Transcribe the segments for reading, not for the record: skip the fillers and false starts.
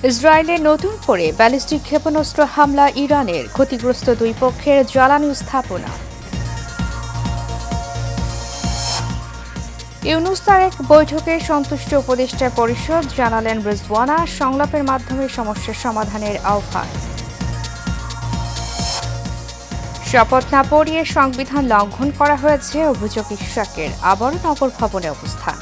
ইসরায়েলে নতুন করে ব্যালিস্টিক ক্ষেপণাস্ত্র হামলা ইরানের, ক্ষতিগ্রস্ত দুই পক্ষের জ্বালানি স্থাপনা। ইউনূস তার এক বৈঠকে সন্তুষ্ট উপদেষ্টা পরিষদ, জানালেন রিজওয়ানা সংলাপের মাধ্যমে সমস্যার সমাধানের আহ্বান। শপথ না পড়িয়ে সংবিধান লঙ্ঘন করা হয়েছে, অভিযোগ ইশরাকের, আবারও নগর ভবনে অবস্থান।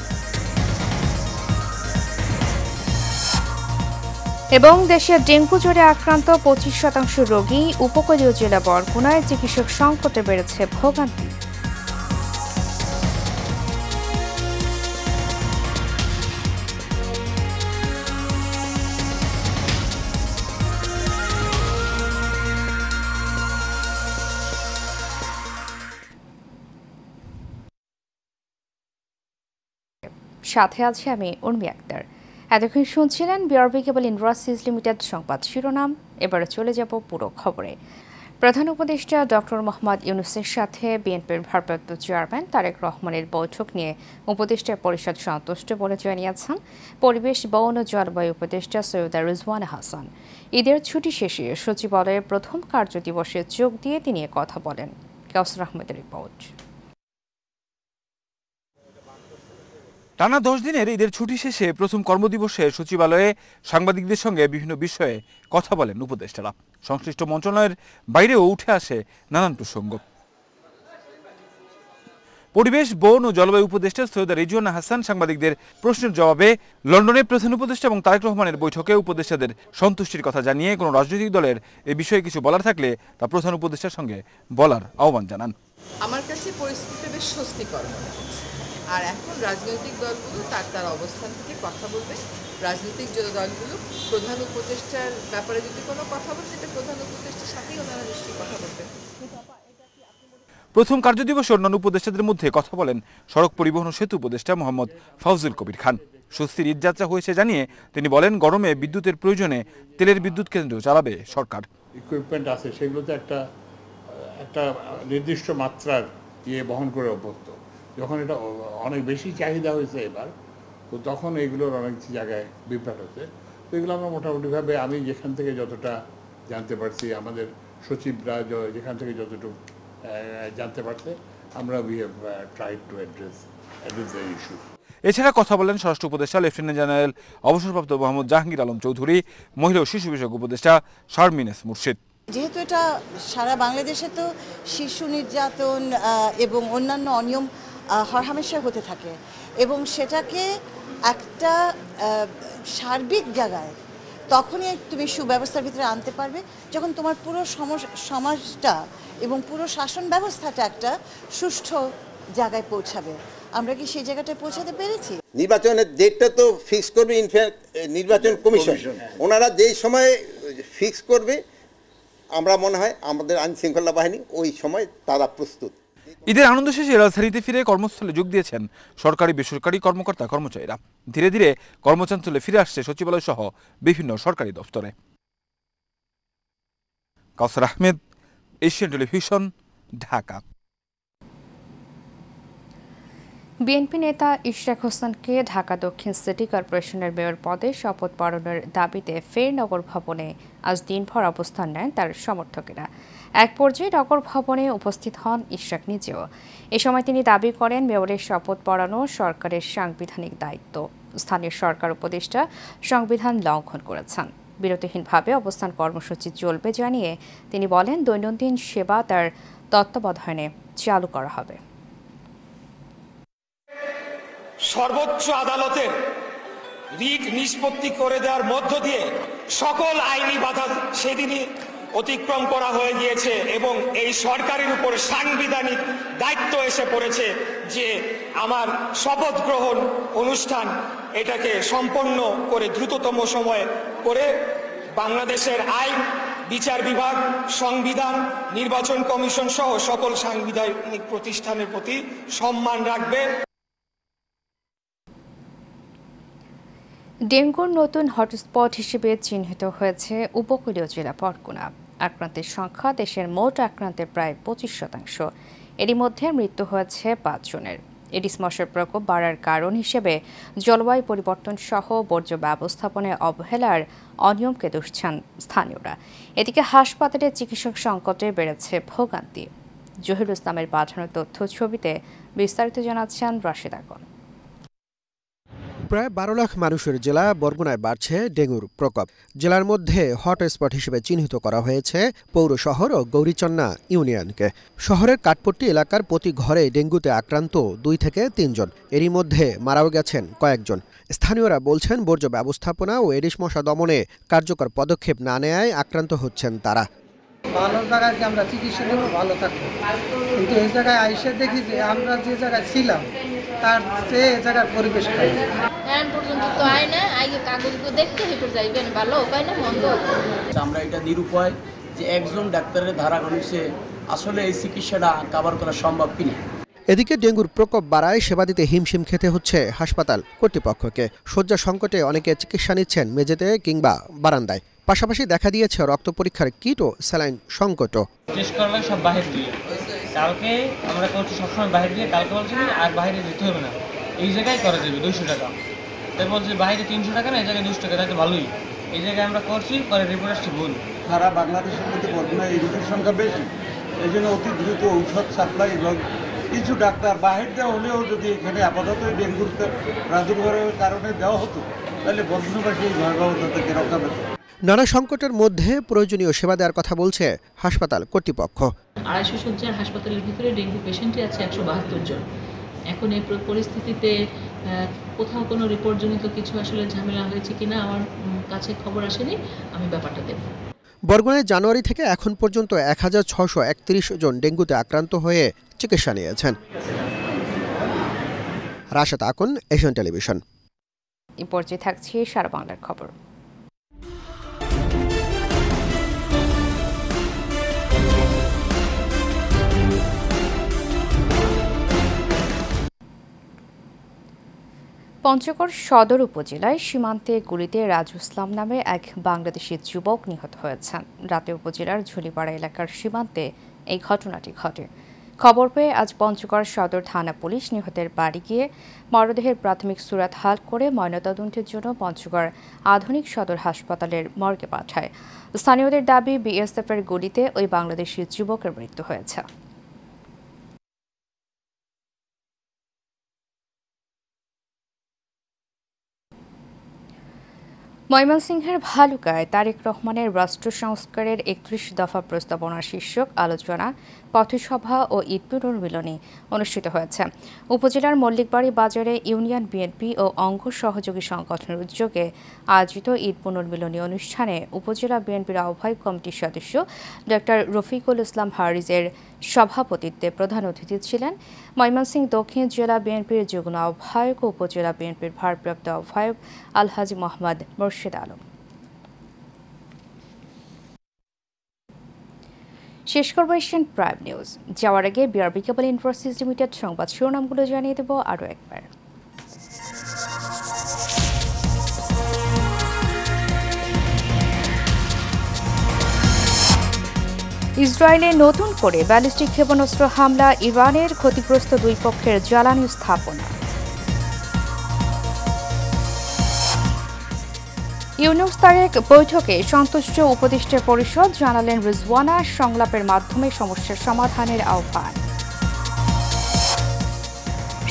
এবং দেশে ডেঙ্গু জ্বরে আক্রান্ত 25% রোগী, উপকূলীয় জেলা বরগুনায় চিকিৎসক সংকটে বেড়েছে ভোগান্তি। সাথে আছে আমি উর্মি আক্তার। এতক্ষণ শুনছিলেন বিআরবি কেবল ইন্ডাস্ট্রিজ লিমিটেড সংবাদ শিরোনাম। এবারে চলে যাব পুরো খবরে। প্রধান উপদেষ্টা ডক্টর মোহাম্মদ ইউনূসের সাথে বিএনপির ভারপ্রাপ্ত চেয়ারম্যান তারেক রহমানের বৈঠক নিয়ে উপদেষ্টা পরিষদ সন্তুষ্ট বলে জানিয়েছেন পরিবেশ, বন ও জলবায়ু উপদেষ্টা সৈয়দা রিজওয়ানা হাসান। ঈদের ছুটি শেষে সচিবালয়ের প্রথম কার্যদিবসে যোগ দিয়ে তিনি কথা বলেন। কাউসার আহমেদের রিপোর্ট। টানা 10 দিনের ঈদের ছুটি শেষে প্রথম কর্মদিবসে সচিবালয়ে সাংবাদিকদের সঙ্গে বিভিন্ন বিষয়ে কথা বলেন উপদেষ্টারা। সংশ্লিষ্ট মন্ত্রণালয়ের বাইরেও উঠে আসে নানান প্রসঙ্গ। পরিবেশ, বন ও জলবায়ু উপদেষ্টা সৈয়দা রিজওয়ানা হাসান সাংবাদিকদের প্রশ্নের জবাবে লন্ডনে প্রধান উপদেষ্টা এবং তারেক রহমানের বৈঠকে উপদেষ্টাদের সন্তুষ্টির কথা জানিয়ে কোনো রাজনৈতিক দলের এই বিষয়ে কিছু বলার থাকলে তা প্রধান উপদেষ্টার সঙ্গে বলার আহ্বান জানান। আমার কাছে পরিস্থিতিটা বেশ স্বস্তিকর মনে হচ্ছে। আর এখন রাজনৈতিক দলগুলো তার অবস্থান থেকে কথা বলবে। রাজনৈতিক দলগুলো প্রধান উপদেষ্টার ব্যাপারে যদি কোনো কথা বলে, সেটা প্রধান উপদেষ্টার সাথেই ওনারা নিশ্চয়ই কথা বলবেন। প্রথম কার্যদিবসে অন্যান্য উপদেষ্টাদের মধ্যে কথা বলেন সড়ক পরিবহন ও সেতু উপদেষ্টা মোহাম্মদ ফাউজুল কবির খান। স্বস্তির ঈদযাত্রা হয়েছে জানিয়ে তিনি বলেন, গরমে বিদ্যুতের প্রয়োজনে তেলের বিদ্যুৎ কেন্দ্র চালাবে সরকার। ইকুইপমেন্ট আছে, সেগুলোতে একটা নির্দিষ্ট মাত্রার বহন করে অভ্যস্ত। যখন এটা অনেক বেশি চাহিদা হয়েছে এবার, তো তখন এগুলোর অনেক জায়গায় বিভ্রাট হচ্ছে। তো এগুলো আমরা মোটামুটিভাবে, আমি যেখান থেকে যতটা জানতে পারছি, আমাদের সচিবরা যেখান থেকে যতটুকু জানতে পারছে, আমরা we have tried to address the issue. এছাড়া কথা বলেন স্বরাষ্ট্র উপদেষ্টা লেফটেন্যান্ট জেনারেল অবসরপ্রাপ্ত মোহাম্মদ জাহাঙ্গীর আলম চৌধুরী, মহিলা ও শিশু বিষয়ক উপদেষ্টা শারমিন এস মুর্শিদ। যেহেতু এটা সারা বাংলাদেশে তো শিশু নির্যাতন এবং অন্যান্য অনিয়ম হরহামেশা হতে থাকে, এবং সেটাকে একটা সার্বিক জায়গায় তখনই তুমি সুব্যবস্থার ভিতরে আনতে পারবে যখন তোমার পুরো সমাজটা এবং পুরো শাসন ব্যবস্থাটা একটা সুষ্ঠু জায়গায় পৌঁছাবে। আমরা কি সেই জায়গাটায় পৌঁছাতে পেরেছি? নির্বাচনের ডেটটা তো ফিক্স করবে ইনফ্যাক্ট নির্বাচন কমিশন। ওনারা যেই সময় ফিক্স করবে, আমরা মনে হয় আমাদের আইন শৃঙ্খলা বাহিনী ওই সময় তারা প্রস্তুত। ঈদের আনন্দ শেষে রাজধানীতে ফিরে কর্মস্থলে যোগ দিয়েছেন সরকারি বেসরকারি কর্মকর্তা কর্মচারীরা। ধীরে ধীরে কর্মচাঞ্চল্যে ফিরে আসছে সচিবালয় সহ বিভিন্ন সরকারি দপ্তরে। Kawsar Ahmed, Asian Television, Dhaka. BNP নেতা ইশরাক হোসেনকে ঢাকা দক্ষিণ সিটি কর্পোরেশনের মেয়র পদে শপথ পড়ানোর দাবিতে ফের নগর ভবনে আজ দিনভর অবস্থান নেন তার সমর্থকেরা। এক পর্যায়ে নগর ভবনে উপস্থিত হন ইশরাক নিজেও। এ সময় তিনি দাবি করেন, মেয়রের শপথ পড়ানো সরকারের সাংবিধানিক দায়িত্ব। স্থানীয় সরকার উপদেষ্টা সংবিধান লঙ্ঘন করেছেন। বিরতিহীনভাবে অবস্থান কর্মসূচি চলবে জানিয়ে তিনি বলেন, দৈনন্দিন সেবা তার তত্ত্বাবধানে চালু করা হবে। সর্বোচ্চ আদালতের রিট নিষ্পত্তি করে দেওয়ার মধ্য দিয়ে সকল আইনি বাধা সেদিনই অতিক্রম করা হয়ে গিয়েছে, এবং এই সরকারের উপর সাংবিধানিক দায়িত্ব এসে পড়েছে যে আমার শপথ গ্রহণ অনুষ্ঠান এটাকে সম্পন্ন করে দ্রুততম সময়ে করে বাংলাদেশের আইন, বিচার বিভাগ, সংবিধান, নির্বাচন কমিশন সহ সকল সাংবিধানিক প্রতিষ্ঠানের প্রতি সম্মান রাখবে। ডেঙ্গুর নতুন হটস্পট হিসেবে চিহ্নিত হয়েছে উপকূলীয় জেলা বরগুনা। আক্রান্তের সংখ্যা দেশের মোট আক্রান্তের প্রায় 25%। এরই মধ্যে মৃত্যু হয়েছে 5 জনের। এডিস মশার প্রকোপ বাড়ার কারণ হিসেবে জলবায়ু পরিবর্তন সহ বর্জ্য ব্যবস্থাপনায় অবহেলার অনিয়মকে দুষছেন স্থানীয়রা। এদিকে হাসপাতালে চিকিৎসক সংকটে বেড়েছে ভোগান্তি। জহিরুল ইসলামের পাঠানো তথ্য ছবিতে বিস্তারিত জানাচ্ছেন রাশেদ আকন। প্রায় 12 লাখ মানুষের জেলা বরগুনায় বাড়ছে ডেঙ্গুর প্রকোপ। জেলার মধ্যে হটস্পট হিসেবে চিহ্নিত করা হয়েছে পৌর শহর ও গৌরীচন্না ইউনিয়নকে। শহরের কাঠপট্টি এলাকার প্রতি ঘরে ডেঙ্গুতে আক্রান্ত 2 থেকে 3 জন, এরই মধ্যে মারাও গেছেন কয়েকজন। স্থানীয়রা বলছেন বর্জ্য ব্যবস্থাপনা ও এডিস মশা দমনে কার্যকর পদক্ষেপ না নেয়ায় আক্রান্ত হচ্ছেন তারা। ভালো জায়গায় যে আমরা চিকিৎসা দেবো ভালো থাকবো, কিন্তু এই জায়গায় আইসে দেখি যে আমরা যে জায়গায় ছিলাম তার চেয়ে এই জায়গার পরিবেশ খাই পর্যন্ত তো আয় না, আগে কাগজগুলো দেখতে হেঁটে যাইবেন, ভালো উপায় না মন্দ। আমরা এটা নিরুপায় যে একজন ডাক্তারের ধারা অনুযায়ী আসলে এই চিকিৎসাটা কভার করা সম্ভব কিনা। এদিকে ডেঙ্গুর প্রকোপ বাড়ায় সেবা দিতে হিমশিম খেতে হচ্ছে হাসপাতাল কর্তৃপক্ষকে। শয্যা সংকটে অনেকে চিকিৎসা নিচ্ছেন মেঝেতে কিংবা বারান্দায়। পাশাপাশি দেখা দিয়েছে রক্ত পরীক্ষার কিট ও স্যালাইন সংকটও। টেস্ট করলে সব বাহির দিয়ে, কালকে আমরা করছি সবসময় বাহির দিয়ে, কালকে বলছি আর বাইরে যেতে হবে না, এই জায়গায় করা যাবে 200 টাকা। তাই বলছি বাইরে 300 টাকা না, এই জায়গায় 200 টাকা, তাই তো ভালোই। এই জায়গায় আমরা করছি, পরে রিপোর্ট আসছে ভুল। সারা বাংলাদেশের মধ্যে বর্তমানে এই রোগীর সংখ্যা বেশি, এই জন্য অতি দ্রুত ঔষধ সাপ্লাই এবং কিছু ডাক্তার বাহির দেওয়া হলেও যদি এখানে আপাতত ডেঙ্গুর প্রাদুর্ভাবের কারণে দেওয়া হতো, তাহলে বর্ধমানবাসী এই ভয়াবহতা থেকে রক্ষা পেত। নানা সংকটের মধ্যে প্রয়োজনীয় সেবা দেওয়ার কথা বলছে হাসপাতাল কর্তৃপক্ষ। 250 শয্যার হাসপাতালের ভিতরে ডেঙ্গু পেশেন্টই আছে 172 জন। এখন এই পরিস্থিতিতে কোথাও কোনো রিপোর্টজনিত কিছু আসলে ঝামেলা হয়েছে কিনা আমার কাছে খবর আসেনি, আমি ব্যাপারটা দেখব। বরগুনায় জানুয়ারি থেকে এখন পর্যন্ত 1631 জন ডেঙ্গুতে আক্রান্ত হয়ে চিকিৎসা নিয়েছেন। Rashed Akon, Asian television. এই পর্যায়ে থাকছে সারা বাংলার খবর। পঞ্চগড় সদর উপজেলায় সীমান্তে গুলিতে রাজু ইসলাম নামে এক বাংলাদেশি যুবক নিহত হয়েছেন। রাতে উপজেলার ঝুলিপাড়া এলাকার সীমান্তে এই ঘটনাটি ঘটে। খবর পেয়ে আজ পঞ্চগড় সদর থানা পুলিশ নিহতের বাড়ি গিয়ে মরদেহের প্রাথমিক সুরাত হাল করে ময়নাতদন্তের জন্য পঞ্চগড় আধুনিক সদর হাসপাতালের মর্গে পাঠায়। স্থানীয়দের দাবি, বিএসএফের গুলিতে ওই বাংলাদেশি যুবকের মৃত্যু হয়েছে। ময়মনসিংহের ভালুকায় তারেক রহমানের রাষ্ট্র সংস্কারের 31 দফা প্রস্তাবনা শীর্ষক আলোচনা, পথসভা ও ঈদ পুনর্মিলনী অনুষ্ঠিত হয়েছে। উপজেলার মল্লিকবাড়ি বাজারে ইউনিয়ন বিএনপি ও অঙ্গ সহযোগী সংগঠনের উদ্যোগে আয়োজিত ঈদ পুনর্মিলনী অনুষ্ঠানে উপজেলা বিএনপির আহ্বায়ক কমিটির সদস্য ডক্টর রফিকুল ইসলাম হারিজের সভাপতিত্বে প্রধান অতিথি ছিলেন ময়মনসিংহ দক্ষিণ জেলা বিএনপির যুগ্ম আহ্বায়ক ও উপজেলা বিএনপির ভারপ্রাপ্ত আহ্বায়ক আলহাজি মোহাম্মদ মোর্শেদ আলম। শেষ করব এশিয়ান প্রাইম নিউজ। যাওয়ার আগে বিআরবি কেবল ইনফোসিস লিমিটেড সংবাদ শিরোনামগুলো জানিয়ে দেব আরও একবার। ইসরায়েলে নতুন করে ব্যালিস্টিক ক্ষেপণাস্ত্র হামলা, ইরানের ক্ষতিগ্রস্ত দুই পক্ষের জ্বালানি স্থাপনা। ইউনুস তারেক বৈঠকে সন্তুষ্ট উপদেষ্টা পরিষদ, জানালেন রিজওয়ানা, সংলাপের মাধ্যমে সমস্যার সমাধানের আহ্বান।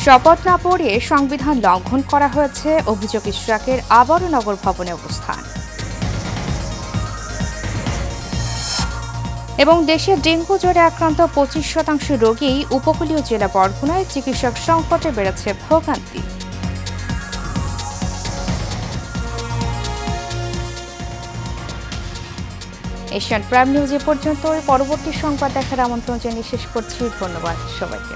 শপথ না পড়িয়ে সংবিধান লঙ্ঘন করা হয়েছে, অভিযোগ ইশরাকের, আবারও নগর ভবনে অবস্থান। এবং দেশে ডেঙ্গু জ্বরে আক্রান্ত 25% রোগী, উপকূলীয় জেলা বরগুনায় চিকিৎসক সংকটে বেড়েছে ভোগান্তি। এশিয়ান প্রাইম নিউজ এ পর্যন্ত। পরবর্তী সংবাদ দেখার আমন্ত্রণ জানিয়ে শেষ করছি। ধন্যবাদ সবাইকে।